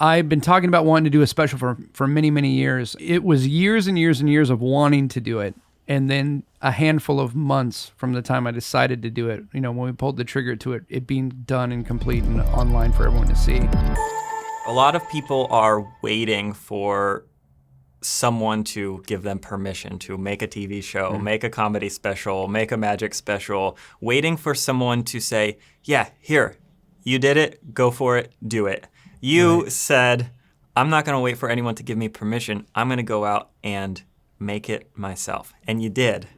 I've been talking about wanting to do a special for many, many years. It was years and years and years of wanting to do it. And then a handful of months from the time I decided to do it, when we pulled the trigger to it being done and complete and online for everyone to see. A lot of people are waiting for someone to give them permission to make a TV show, make a comedy special, make a magic special, waiting for someone to say, yeah, here, you did it, go for it, do it. You said, I'm not going to wait for anyone to give me permission. I'm going to go out and make it myself. And you did.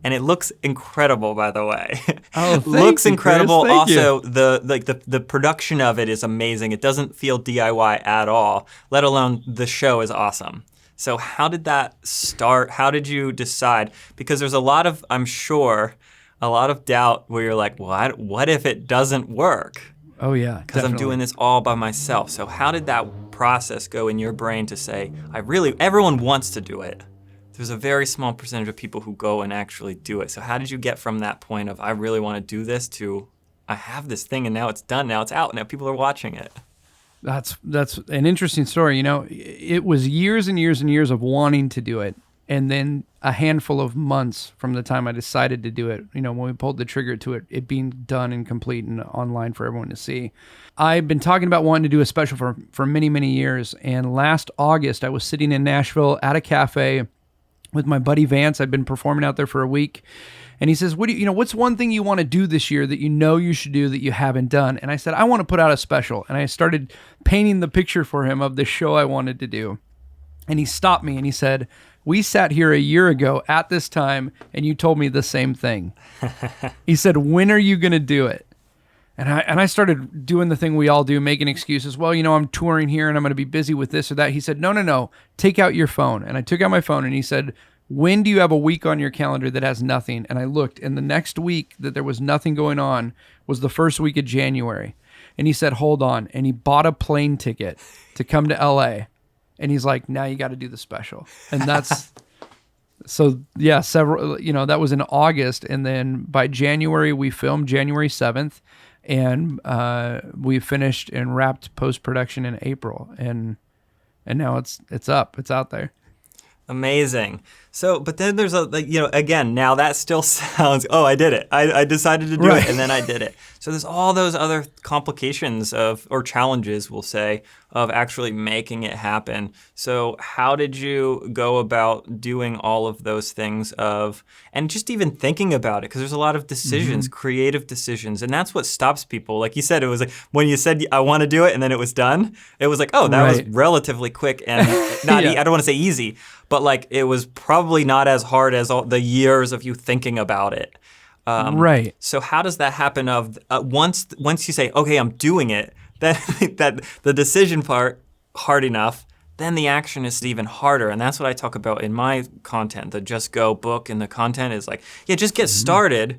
And it looks incredible, by the way. Oh, looks you, incredible. Chris. Thank Also, you. the production of it is amazing. It doesn't feel DIY at all, let alone the show is awesome. So how did that start? How did you decide? Because there's I'm sure, a lot of doubt where you're like, what if it doesn't work? Oh, yeah, because I'm doing this all by myself. So how did that process go in your brain to say, everyone wants to do it. There's a very small percentage of people who go and actually do it. So how did you get from that point of, I really want to do this to, I have this thing and now it's done, now it's out, now people are watching it? That's an interesting story. It was years and years and years of wanting to do it. And then a handful of months from the time I decided to do it, when we pulled the trigger to it being done and complete and online for everyone to see. I've been talking about wanting to do a special for many, many years. And last August, I was sitting in Nashville at a cafe with my buddy Vance. I'd been performing out there for a week. And he says, what's one thing you want to do this year that you should do that you haven't done? And I said, I want to put out a special. And I started painting the picture for him of the show I wanted to do. And he stopped me and he said, we sat here a year ago at this time and you told me the same thing. He said, when are you going to do it? And I started doing the thing we all do, making excuses. Well, I'm touring here and I'm going to be busy with this or that. He said, no, take out your phone. And I took out my phone and he said, when do you have a week on your calendar that has nothing? And I looked, and the next week that there was nothing going on was the first week of January. And he said, hold on. And he bought a plane ticket to come to LA. And he's like, now you got to do the special. And that's, so yeah, that was in August. And then by January, we filmed January 7th. And we finished and wrapped post-production in April. And now it's up. It's out there. Amazing. So, but then there's again, now that still sounds, I did it. I decided to do it and then I did it. So there's all those other complications or challenges, we'll say, of actually making it happen. So how did you go about doing all of those things and just even thinking about it? Because there's a lot of decisions, creative decisions, and that's what stops people. Like you said, it was like when you said, I want to do it, and then it was done, it was like, that was relatively quick and not, I don't want to say easy, but like it was probably not as hard as all the years of you thinking about it. Right. So how does that happen once you say, okay, I'm doing it, that the decision part, hard enough, then the action is even harder. And that's what I talk about in my content, the Just Go book. And the content is like, just get started.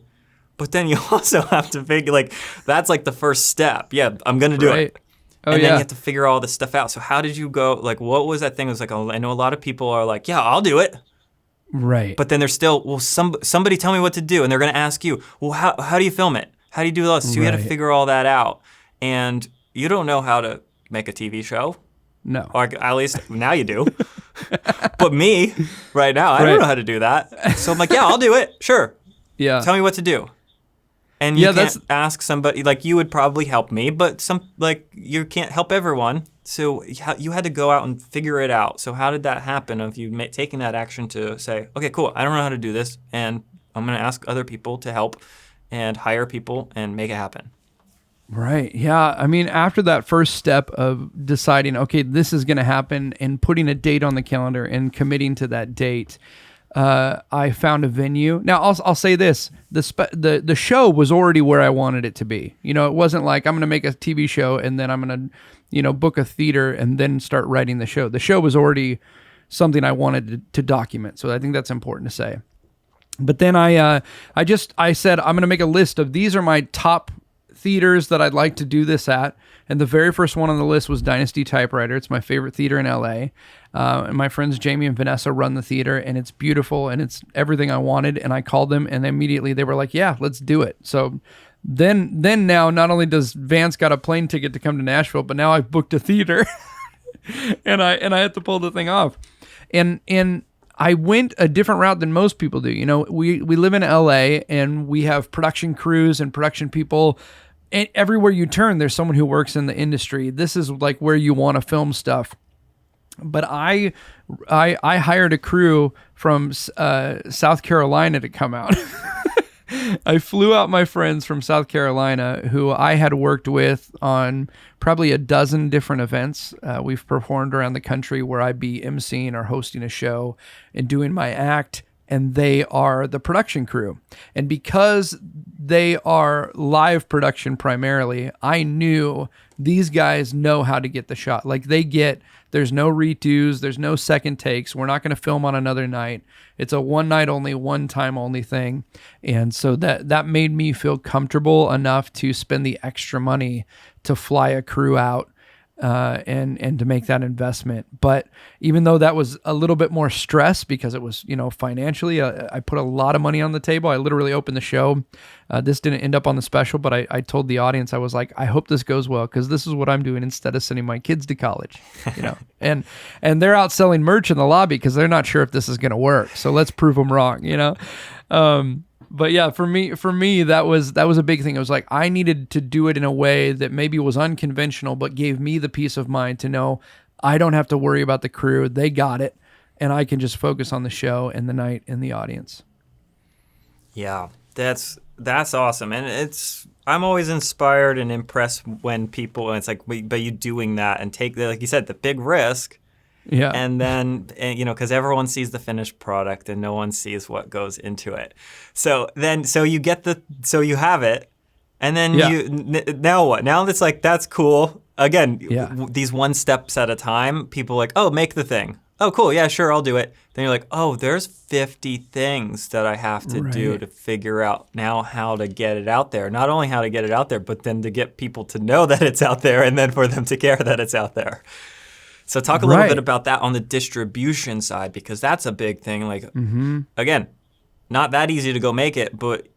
But then you also have to figure, that's like the first step. Yeah, I'm going to do it. Oh, and then you have to figure all this stuff out. So how did you go, what was that thing? It was like, I know a lot of people are like, yeah, I'll do it. Right. But then there's still, somebody tell me what to do. And they're going to ask you, well, how do you film it? How do you do this? So you had to figure all that out. And you don't know how to make a TV show. No. Or at least now you do. But me, right now, I don't know how to do that. So I'm like, yeah, I'll do it. Sure. Yeah. Tell me what to do. And you can't ask somebody, you would probably help me, but you can't help everyone. So you had to go out and figure it out. So how did that happen of you taking that action to say, okay, cool, I don't know how to do this, and I'm going to ask other people to help and hire people and make it happen? Right. Yeah. I mean, after that first step of deciding, okay, this is going to happen, and putting a date on the calendar and committing to that date, I found a venue. Now, I'll say this: the show was already where I wanted it to be. It wasn't like I'm going to make a TV show and then I'm going to, book a theater and then start writing the show. The show was already something I wanted to document. So I think that's important to say. But then I said I'm going to make a list of these are my top theaters that I'd like to do this at. And the very first one on the list was Dynasty Typewriter. It's my favorite theater in LA. And my friends Jamie and Vanessa run the theater, and it's beautiful and it's everything I wanted. And I called them, and immediately they were like, yeah, let's do it. So then now not only does Vance got a plane ticket to come to Nashville, but now I've booked a theater. and I had to pull the thing off. And I went a different route than most people do. You know, we live in LA and we have production crews and production people. And everywhere you turn, there's someone who works in the industry. This is like where you want to film stuff. But I hired a crew from South Carolina to come out. I flew out my friends from South Carolina who I had worked with on probably a dozen different events. We've performed around the country where I'd be emceeing or hosting a show and doing my act, and they are the production crew. And because they are live production primarily, I knew these guys know how to get the shot. Like there's no redos, there's no second takes. We're not going to film on another night. It's a one night only, one time only thing. And so that made me feel comfortable enough to spend the extra money to fly a crew out and to make that investment. But even though that was a little bit more stress because it was, financially, I put a lot of money on the table. I literally opened the show. This didn't end up on the special, but I told the audience, I was like, I hope this goes well because this is what I'm doing instead of sending my kids to college, and they're out selling merch in the lobby because they're not sure if this is going to work. So let's prove them wrong, But yeah, for me, that was a big thing. It was like I needed to do it in a way that maybe was unconventional, but gave me the peace of mind to know I don't have to worry about the crew. They got it, and I can just focus on the show and the night and the audience. Yeah, that's awesome, and I'm always inspired and impressed when people. And it's like, but you doing that and take like you said, the big risk. Yeah. And then, because everyone sees the finished product and no one sees what goes into it. So you have it. And then now what? Now it's like, that's cool. Again, these one steps at a time, people are like, oh, make the thing. Oh, cool. Yeah, sure. I'll do it. Then you're like, oh, there's 50 things that I have to do to figure out now how to get it out there. Not only how to get it out there, but then to get people to know that it's out there and then for them to care that it's out there. So talk a little bit about that on the distribution side, because that's a big thing. Like, again, not that easy to go make it, but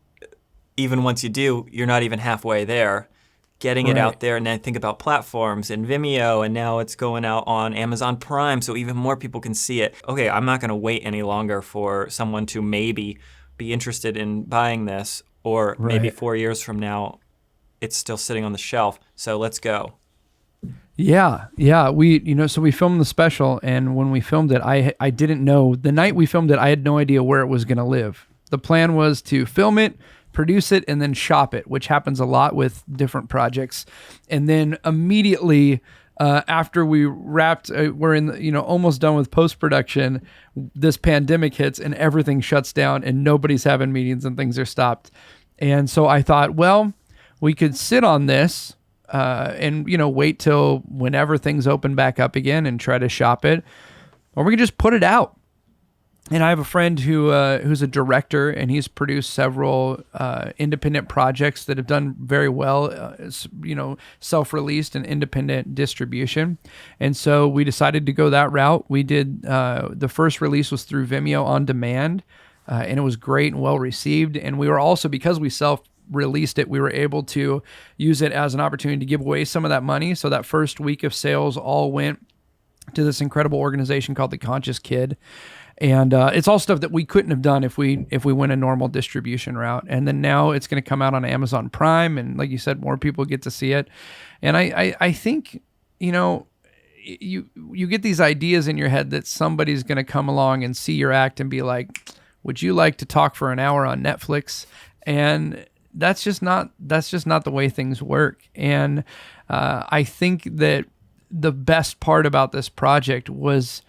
even once you do, you're not even halfway there. Getting it out there, and then think about platforms and Vimeo, and now it's going out on Amazon Prime, so even more people can see it. Okay, I'm not going to wait any longer for someone to maybe be interested in buying this, or maybe 4 years from now, it's still sitting on the shelf. So let's go. Yeah. So we filmed the special, and when we filmed it, I didn't know. The night we filmed it, I had no idea where it was going to live. The plan was to film it, produce it, and then shop it, which happens a lot with different projects. And then immediately after we wrapped, we're in, almost done with post-production, this pandemic hits and everything shuts down and nobody's having meetings and things are stopped. And so I thought, well, we could sit on this and wait till whenever things open back up again and try to shop it, or we can just put it out. And I have a friend who's a director, and he's produced several independent projects that have done very well, self-released and independent distribution. And so we decided to go that route. We did the first release was through Vimeo on demand, and it was great and well received. And we were also, because we released it, we were able to use it as an opportunity to give away some of that money. So that first week of sales all went to this incredible organization called The Conscious Kid. And it's all stuff that we couldn't have done if we went a normal distribution route. And then now it's going to come out on Amazon Prime, and like you said, more people get to see it. And I think, you get these ideas in your head that somebody's going to come along and see your act and be like, would you like to talk for an hour on Netflix? And that's just not the way things work. And I think that the best part about this project was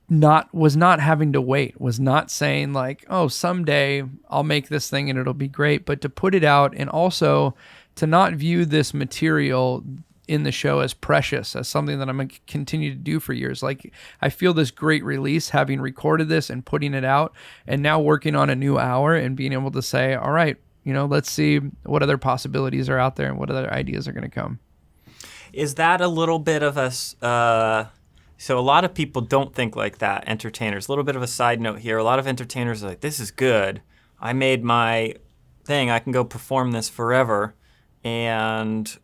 not having to wait, was not saying like, oh, someday I'll make this thing and it'll be great, but to put it out, and also to not view this material in the show as precious, as something that I'm going to continue to do for years. Like, I feel this great release having recorded this and putting it out, and now working on a new hour and being able to say, all right, let's see what other possibilities are out there and what other ideas are going to come. Is that a little bit of a... So a lot of people don't think like that, entertainers. A little bit of a side note here. A lot of entertainers are like, this is good. I made my thing. I can go perform this forever. And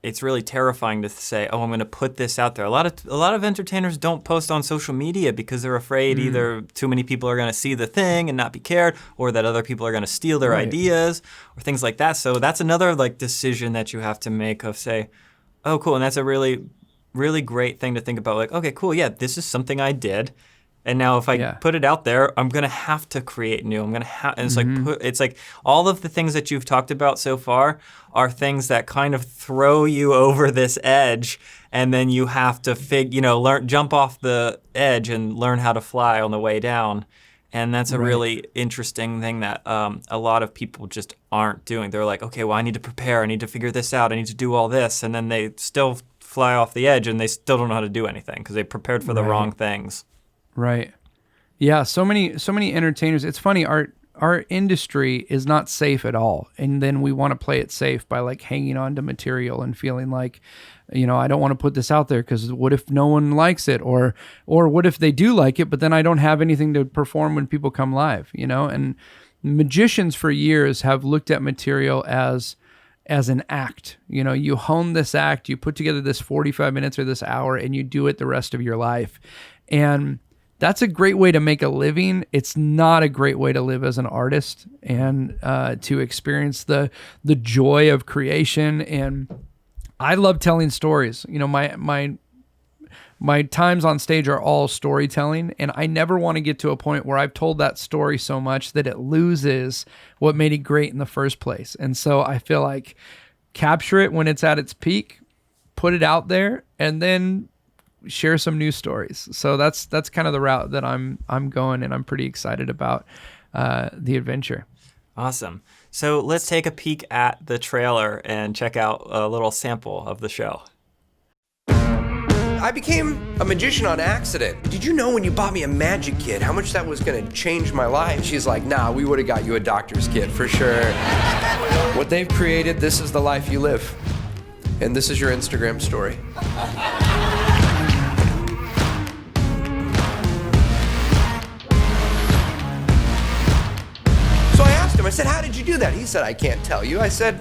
it's really terrifying to say, oh, I'm going to put this out there. A lot of entertainers don't post on social media because they're afraid either too many people are going to see the thing and not be cared, or that other people are going to steal their ideas or things like that. So that's another like decision that you have to make of say, oh, cool. And that's a really, really great thing to think about. Like, okay, cool. Yeah, this is something I did. And now if I put it out there, I'm going to have to create new. I'm going to have, and it's like all of the things that you've talked about so far are things that kind of throw you over this edge. And then you have to jump off the edge and learn how to fly on the way down. And that's a really interesting thing that a lot of people just aren't doing. They're like, okay, well, I need to prepare. I need to figure this out. I need to do all this. And then they still fly off the edge and they still don't know how to do anything because they prepared for the wrong things. Right. Yeah. So many entertainers. It's funny. Our industry is not safe at all. And then we want to play it safe by like hanging on to material and feeling like, I don't want to put this out there because what if no one likes it? Or what if they do like it, but then I don't have anything to perform when people come live, And magicians for years have looked at material as an act. You hone this act, you put together this 45 minutes or this hour, and you do it the rest of your life. And that's a great way to make a living. It's not a great way to live as an artist and to experience the joy of creation. And I love telling stories. My times on stage are all storytelling, and I never want to get to a point where I've told that story so much that it loses what made it great in the first place. And so I feel like capture it when it's at its peak, put it out there, and then share some new stories. So that's kind of the route that I'm going, and I'm pretty excited about the adventure. Awesome. So let's take a peek at the trailer and check out a little sample of the show. I became a magician on accident. Did you know when you bought me a magic kit, how much that was gonna change my life? She's like, nah, we would've got you a doctor's kit for sure. What they've created, this is the life you live. And this is your Instagram story. I said, how did you do that? He said, I can't tell you. I said,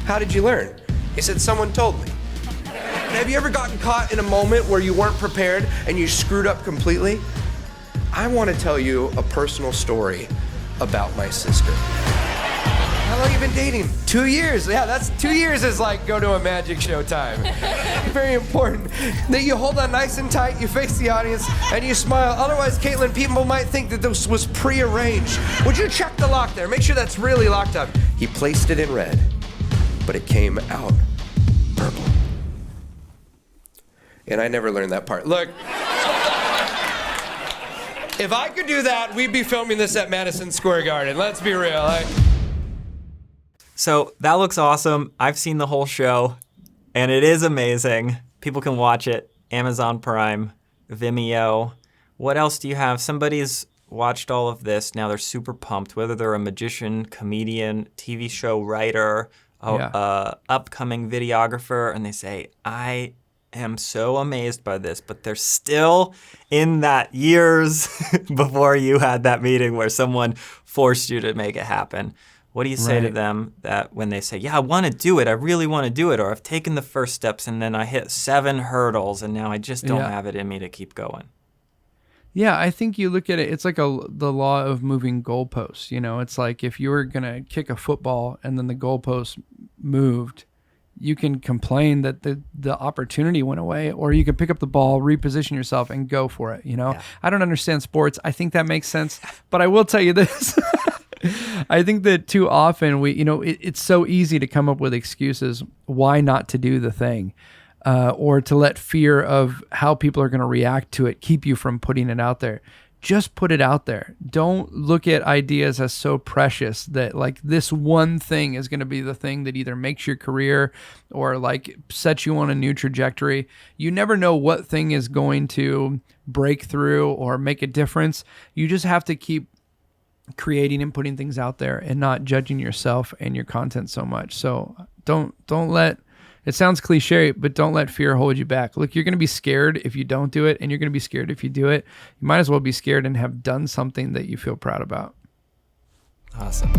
how did you learn? He said, someone told me. Have you ever gotten caught in a moment where you weren't prepared and you screwed up completely? I want to tell you a personal story about my sister. How long have you been dating? 2 years. Yeah, that's 2 years is like go to a magic show time. Very important that you hold on nice and tight, you face the audience, and you smile. Otherwise, Caitlin, people might think that this was prearranged. Would you check the lock there? Make sure that's really locked up. He placed it in red, but it came out purple. And I never learned that part. Look, if I could do that, we'd be filming this at Madison Square Garden. Let's be real. So that looks awesome. I've seen the whole show, and it is amazing. People can watch it. Amazon Prime, Vimeo. What else do you have? Somebody's watched all of this. Now they're super pumped, whether they're a magician, comedian, TV show writer, upcoming videographer, and they say, I am so amazed by this, but they're still in that years before you had that meeting where someone forced you to make it happen. What do you say to them that when they say, yeah, I want to do it, I really want to do it, or I've taken the first steps and then I hit 7 hurdles and now I just don't have it in me to keep going? Yeah, I think you look at it, it's like the law of moving goalposts. It's like if you were going to kick a football and then the goalpost moved, you can complain that the opportunity went away, or you can pick up the ball, reposition yourself, and go for it. I don't understand sports. I think that makes sense. But I will tell you this. I think that too often it's so easy to come up with excuses why not to do the thing, or to let fear of how people are going to react to it keep you from putting it out there. Just put it out there. Don't look at ideas as so precious that like this one thing is going to be the thing that either makes your career or like sets you on a new trajectory. You never know what thing is going to break through or make a difference. You just have to keep creating and putting things out there and not judging yourself and your content so much. So don't let, it sounds cliche, but don't let fear hold you back. Look, you're going to be scared if you don't do it, and you're going to be scared if you do it. You might as well be scared and have done something that you feel proud about. Awesome.